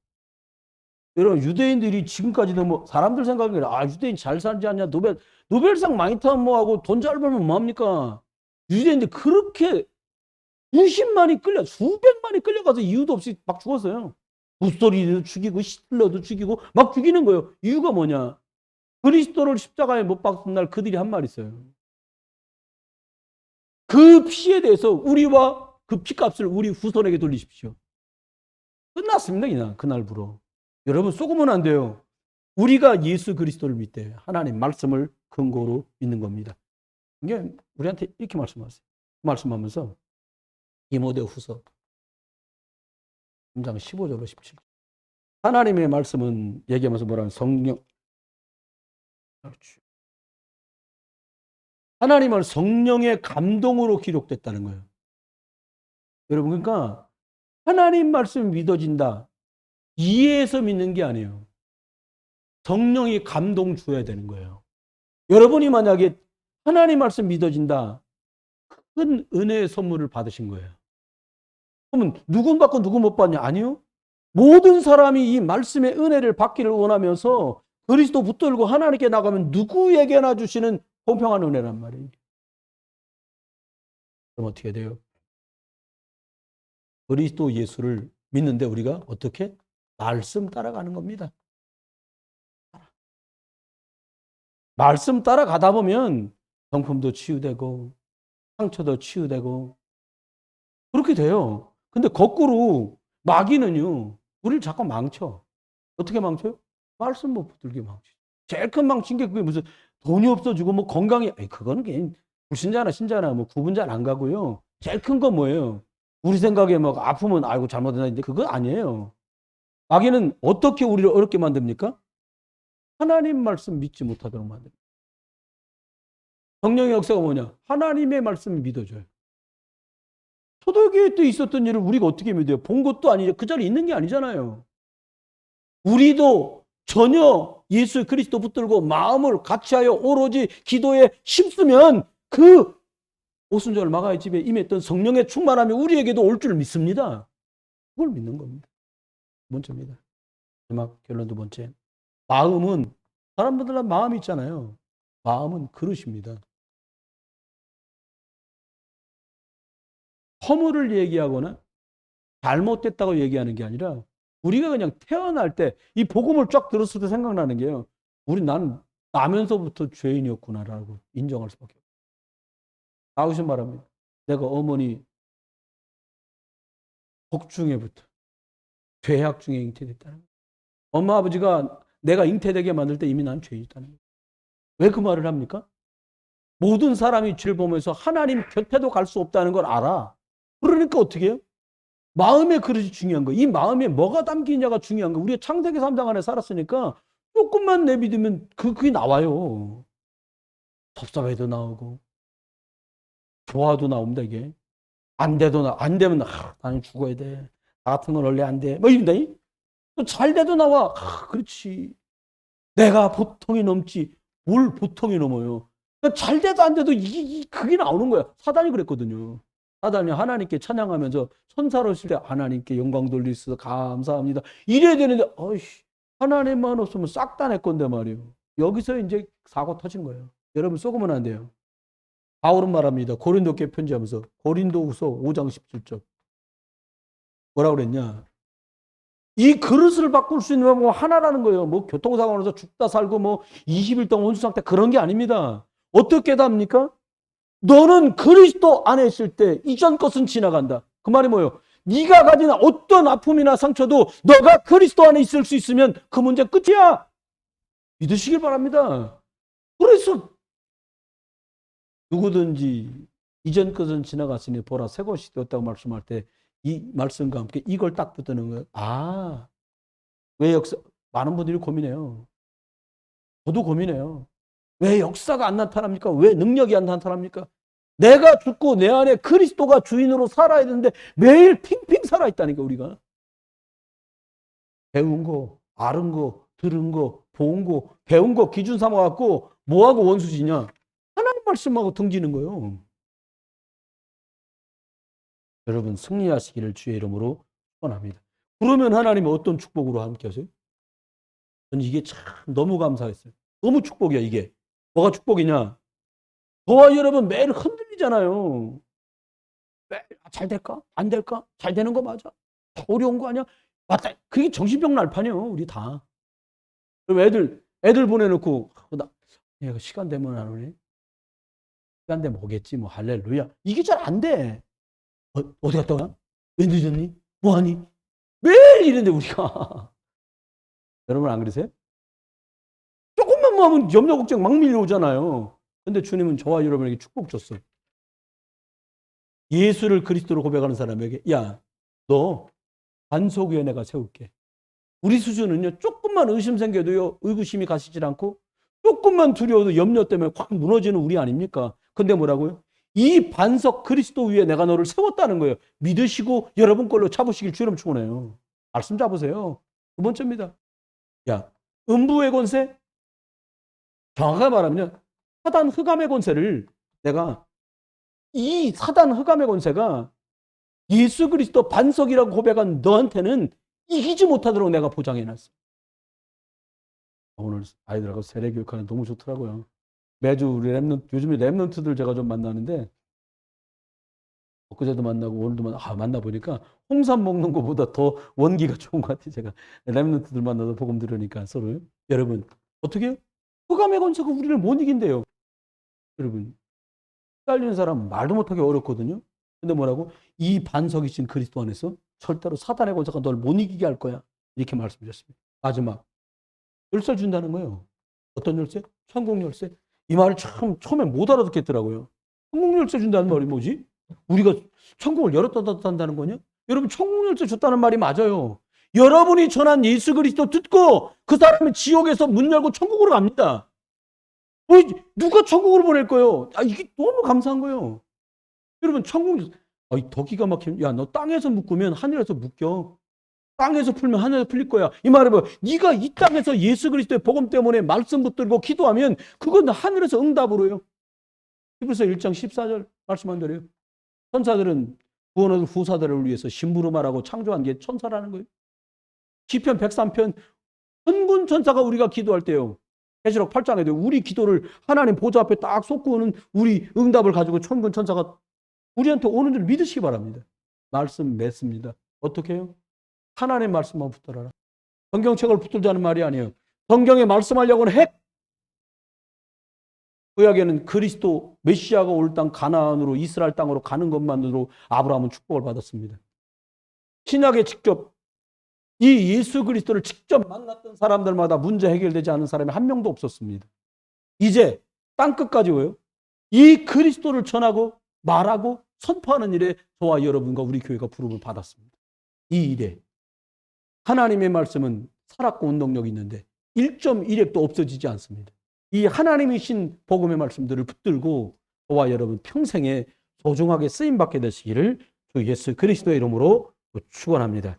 여러분, 유대인들이 지금까지도 뭐 사람들 생각에 유대인 잘 살지 않냐, 노벨상 많이 타면 뭐하고 돈 잘 벌면 뭐합니까? 유대인들 그렇게 수십만이 수백만이 끌려가서 이유도 없이 막 죽었어요. 무소리도 죽이고 히틀러도 죽이고 막 죽이는 거예요. 이유가 뭐냐? 그리스도를 십자가에 못 박은 날 그들이 한 말 있어요. 그 피에 대해서 우리와 그 피값을 우리 후손에게 돌리십시오. 끝났습니다. 그냥 그날부로. 여러분, 속으면 안 돼요. 우리가 예수 그리스도를 믿되 하나님 말씀을 근거로 믿는 겁니다. 이게 우리한테 이렇게 말씀하면서 디모데 후서 3장 15절로 17절. 하나님의 말씀은 얘기하면서 뭐라면 성령. 하나님은 성령의 감동으로 기록됐다는 거예요. 여러분, 그러니까 하나님 말씀이 믿어진다. 이해해서 믿는 게 아니에요. 성령이 감동 줘야 되는 거예요. 여러분이 만약에 하나님 말씀 믿어진다. 큰 은혜의 선물을 받으신 거예요. 그러면 누군 받고 누구 못 받냐? 아니요. 모든 사람이 이 말씀의 은혜를 받기를 원하면서 그리스도 붙들고 하나님께 나가면 누구에게나 주시는 공평한 은혜란 말이에요. 그럼 어떻게 돼요? 그리스도 예수를 믿는데 우리가 어떻게? 말씀 따라가는 겁니다. 말씀 따라가다 보면 성품도 치유되고 상처도 치유되고 그렇게 돼요. 근데 거꾸로 마귀는요, 우리를 자꾸 망쳐. 어떻게 망쳐요? 말씀 못 붙들게 망쳐. 제일 큰 망친 게 그게 무슨 돈이 없어지고 뭐 건강이, 그거는 그냥 불신자나 신자나 뭐 구분 잘 안 가고요. 제일 큰 건 뭐예요? 우리 생각에 막 아프면 아이고 잘못했나, 그거 아니에요. 마귀는 어떻게 우리를 어렵게 만듭니까? 하나님 말씀 믿지 못하도록 만듭니다. 성령의 역사가 뭐냐? 하나님의 말씀을 믿어줘요. 초대교회 때 있었던 일을 우리가 어떻게 믿어요? 본 것도 아니죠. 그 자리에 있는 게 아니잖아요. 우리도 전혀 예수 그리스도 붙들고 마음을 같이하여 오로지 기도에 힘쓰면 그 오순절 마가의 집에 임했던 성령의 충만함이 우리에게도 올 줄 믿습니다. 그걸 믿는 겁니다. 두 번째입니다. 마지막 결론 두 번째. 마음은 사람들마다 마음이 있잖아요. 마음은 그릇입니다. 허물을 얘기하거나 잘못됐다고 얘기하는 게 아니라 우리가 그냥 태어날 때 이 복음을 쫙 들었을 때 생각나는 게요. 나는 나면서부터 죄인이었구나라고 인정할 수밖에 없어요. 나오신 말합니다. 내가 어머니 복중에부터 죄악 중에 잉태됐다는 거예요. 엄마 아버지가 내가 잉태되게 만들 때 이미 난 죄인이었다는 거예요. 왜 그 말을 합니까? 모든 사람이 죄를 보면서 하나님 곁에도 갈 수 없다는 걸 알아. 그러니까 어떻게 해요? 마음의 그릇이 중요한 거예요. 이 마음에 뭐가 담기냐가 중요한 거예요. 우리가 창세기 3장 안에 살았으니까 조금만 내비두면 그게 나와요. 섭섭해도 나오고 좋아도 나옵니다. 이게 안 되면 나는 죽어야 돼. 나 같은 건 원래 안 돼. 뭐 이런다. 또 잘 돼도 나와. 그렇지. 내가 보통이 넘지. 뭘 보통이 넘어요. 잘 돼도 안 돼도 그게 나오는 거야. 사단이 그랬거든요. 사단이 하나님께 찬양하면서 천사로 있을 때 하나님께 영광 돌리셔서 감사합니다. 이래야 되는데 하나님만 없으면 싹 다 내 건데 말이에요. 여기서 이제 사고 터진 거예요. 여러분 속으면 안 돼요. 바울은 말합니다. 고린도께 편지하면서 고린도후서 5장 17절 뭐라고 그랬냐? 이 그릇을 바꿀 수 있는 뭐 하나라는 거예요. 뭐 교통사고 나서 죽다 살고 뭐 20일 동안 혼수 상태 그런 게 아닙니다. 어떻게 깨닫습니까? 너는 그리스도 안에 있을 때 이전 것은 지나간다. 그 말이 뭐예요? 네가 가진 어떤 아픔이나 상처도 너가 그리스도 안에 있을 수 있으면 그 문제 끝이야. 믿으시길 바랍니다. 그래서 누구든지 이전 것은 지나갔으니 보라 새 것이 되었다고 말씀할 때 이 말씀과 함께 이걸 딱 붙드는 거예요. 왜 많은 분들이 고민해요. 저도 고민해요. 왜 역사가 안 나타납니까? 왜 능력이 안 나타납니까? 내가 죽고 내 안에 그리스도가 주인으로 살아야 되는데 매일 핑핑 살아있다니까 우리가. 배운 거, 아는 거, 들은 거, 본 거, 배운 거 기준 삼아갖고 뭐하고 원수지냐? 하나님 말씀하고 등지는 거예요. 여러분 승리하시기를 주의 이름으로 축원합니다. 그러면 하나님은 어떤 축복으로 함께 하세요? 저는 이게 참 너무 감사했어요. 너무 축복이야 이게. 뭐가 축복이냐? 저와 여러분 매일 흔들리잖아요. 매일 잘 될까? 안 될까? 잘 되는 거 맞아? 어려운 거 아니야? 맞다. 그게 정신병 날판이에요. 우리 다. 그럼 애들 보내놓고 얘가 시간 되면 안 오네. 시간 되면 오겠지. 뭐 할렐루야. 이게 잘 안 돼. 어디 갔다 오냐? 왜 늦었니? 뭐하니? 매일 이런데 우리가. 여러분 안 그러세요? 조금만 뭐 하면 염려 걱정 막 밀려오잖아요. 근데 주님은 저와 여러분에게 축복 줬어요. 예수를 그리스도로 고백하는 사람에게 너 반석 위에 내가 세울게. 우리 수준은요. 조금만 의심 생겨도요. 의구심이 가시질 않고 조금만 두려워도 염려 때문에 확 무너지는 우리 아닙니까? 근데 뭐라고요? 이 반석 그리스도 위에 내가 너를 세웠다는 거예요. 믿으시고 여러분 걸로 잡으시길 주님 축원해요. 말씀 잡으세요. 두 번째입니다. 음부의 권세? 정확하게 말하면 사단 흑암의 권세를 내가 이 사단 흑암의 권세가 예수 그리스도 반석이라고 고백한 너한테는 이기지 못하도록 내가 보장해놨어. 오늘 아이들하고 세례 교육하는 너무 좋더라고요. 매주 우리 요즘에 랩런트들 제가 좀 만나는데 엊그제도 만나고 오늘도 만나보니까 홍삼 먹는 것보다 더 원기가 좋은 것 같아요. 제가 랩런트들 만나서 복음 들으니까 서로. 여러분 어떻게 해요? 흑암의 권세가 우리를 못 이긴대요. 여러분 딸리는 사람 말도 못하기 어렵거든요. 근데 뭐라고? 이 반석이신 그리스도 안에서 절대로 사단의 권세가 널 못 이기게 할 거야. 이렇게 말씀하셨습니다. 마지막 열쇠 준다는 거예요. 어떤 열쇠? 천국 열쇠. 이 말을 참 처음에 못 알아듣겠더라고요. 천국 열쇠 준다는 말이 뭐지? 우리가 천국을 열었다 닫았다 한다는 거냐? 여러분 천국 열쇠 줬다는 말이 맞아요. 여러분이 전한 예수 그리스도 듣고 그 사람이 지옥에서 문 열고 천국으로 갑니다. 누가 천국으로 보낼 거예요? 이게 너무 감사한 거예요. 여러분, 천국, 더 기가 막히면, 야, 너 땅에서 묶으면 하늘에서 묶여. 땅에서 풀면 하늘에서 풀릴 거야. 이 말은 뭐, 네가 이 땅에서 예수 그리스도의 복음 때문에 말씀 붙들고 기도하면 그건 하늘에서 응답으로요. 히브리서 1장 14절 말씀한 대로요. 천사들은 구원 얻을 후사들을 위해서 심부름하라고 창조한 게 천사라는 거예요. 시편 103편 천군 천사가 우리가 기도할 때요. 계시록 8장에도 우리 기도를 하나님 보좌 앞에 딱 쏟고 오는 우리 응답을 가지고 천군 천사가 우리한테 오는 줄 믿으시기 바랍니다. 말씀 맺습니다. 어떻게 해요? 하나님의 말씀만 붙들어라. 성경책을 붙들자는 말이 아니에요. 성경에 말씀하려고는 구약에는 그리스도 메시아가 올 땅 가나안으로 이스라엘 땅으로 가는 것만으로 아브라함은 축복을 받았습니다. 신약에 직접 이 예수 그리스도를 직접 만났던 사람들마다 문제 해결되지 않은 사람이 한 명도 없었습니다. 이제 땅끝까지 오요. 이 그리스도를 전하고 말하고 선포하는 일에 저와 여러분과 우리 교회가 부름을 받았습니다. 이 일에 하나님의 말씀은 살았고 운동력이 있는데 1.1핵도 없어지지 않습니다. 이 하나님이신 복음의 말씀들을 붙들고 저와 여러분 평생에 소중하게 쓰임받게 되시기를 주 예수 그리스도의 이름으로 축원합니다.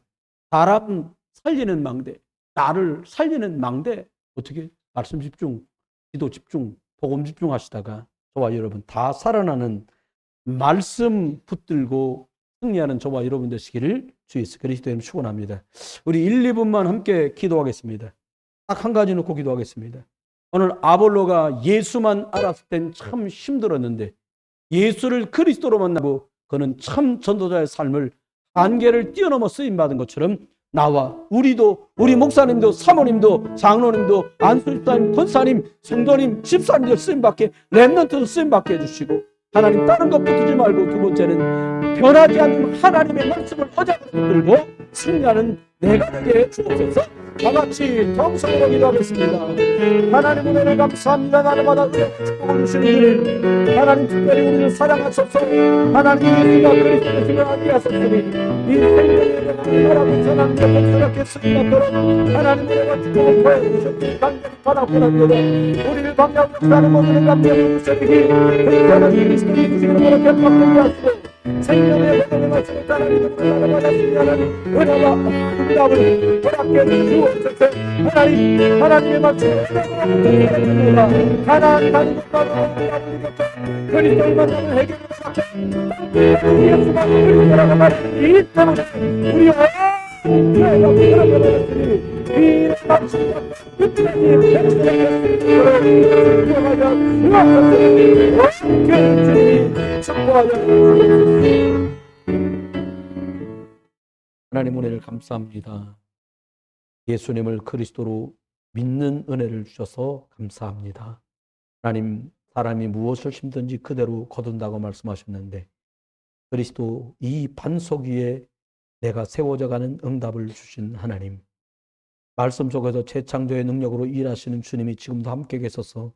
사람 살리는 망대, 나를 살리는 망대, 어떻게 말씀 집중, 기도 집중, 복음 집중하시다가 저와 여러분 다 살아나는 말씀 붙들고 승리하는 저와 여러분 되시기를 주 예수 그리스도의 이름으로 축원합니다. 우리 1, 2분만 함께 기도하겠습니다. 딱 한 가지 놓고 기도하겠습니다. 오늘 아볼로가 예수만 알았을 땐 참 힘들었는데 예수를 그리스도로 만나고 그는 참 전도자의 삶을 한계를 뛰어넘어 쓰임받은 것처럼 나와 우리도 우리 목사님도 사모님도 장로님도 안수집사님 권사님 성도님 집사님도 쓰임받게 렘넌트도 쓰임받게 해주시고 하나님 다른 것 붙이지 말고 두 번째는 변하지 않는 하나님의 말씀을 허장을 붙들고 승리하는 내가 되게 해주옵소서. 다같이 정성으로 기도하겠습니다. 하나님 은혜를 감사합니다. 날마다 은혜를 축복을 주시는 일 하나님 특별히 우리를 사랑하소서. 하나님 예수가 그리스도의 힘을 알게 하셨으니 이 생명의 나라를 하나님께 복스럽게 쓰임받도록 하나님 은혜가 축복을 보여주셨기를 간절히 바라옵나이다. 우리를 방해하고 사는 모든 감정을 부셔주기 하나님 그리스도의 이름으로 격박되게 하시고 생명의 복음의 말씀을 따라 믿음을 받았으니 하나님 은혜와 응답을 허락해 주옵소서. 하나님의 말씀을 은혜로 붙들고 하나님 그리스도를 만나는 해결을 받고 예수가 그리스도라고 말하는 이 때문에 우리와 교회가 그러므니 이 말씀과 끝까지 백성의 그를 기억하여 주옵소서. 교회 축복하여 주옵소서. 하나님 은혜를 감사합니다. 예수님을 그리스도로 믿는 은혜를 주셔서 감사합니다. 하나님, 사람이 무엇을 심든지 그대로 거둔다고 말씀하셨는데 그리스도 이 반석 위에 내가 세워져 가는 응답을 주신 하나님, 말씀 속에서 재창조의 능력으로 일하시는 주님이 지금도 함께 계셔서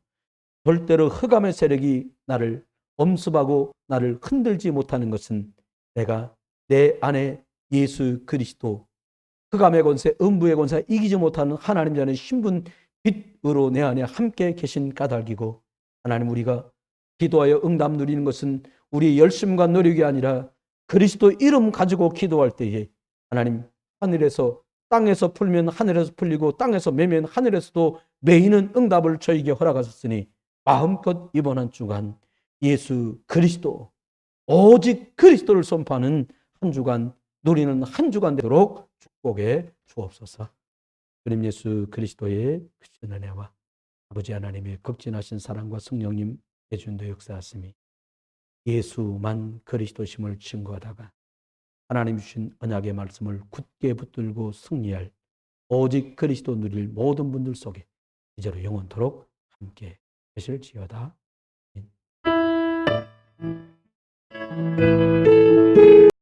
절대로 흑암의 세력이 나를 엄습하고 나를 흔들지 못하는 것은 내가 내 안에 예수 그리스도 흑암의 권세, 음부의 권세 이기지 못하는 하나님 자는 신분 빛으로 내 안에 함께 계신 까닭이고 하나님 우리가 기도하여 응답 누리는 것은 우리의 열심과 노력이 아니라 그리스도 이름 가지고 기도할 때에 하나님 하늘에서 땅에서 풀면 하늘에서 풀리고 땅에서 매면 하늘에서도 매이는 응답을 저에게 허락하셨으니 마음껏 이번 한 주간 예수 그리스도 오직 그리스도를 선포하는 한 주간 누리는 한 주간 되도록 축복해 주옵소서. 주님 예수 그리스도의 크신 은혜와 아버지 하나님의 극진하신 사랑과 성령님 대준도 역사하심이 예수만 그리스도심을 증거하다가 하나님 주신 언약의 말씀을 굳게 붙들고 승리할 오직 그리스도 누릴 모든 분들 속에 이제로 영원토록 함께 계실지어다.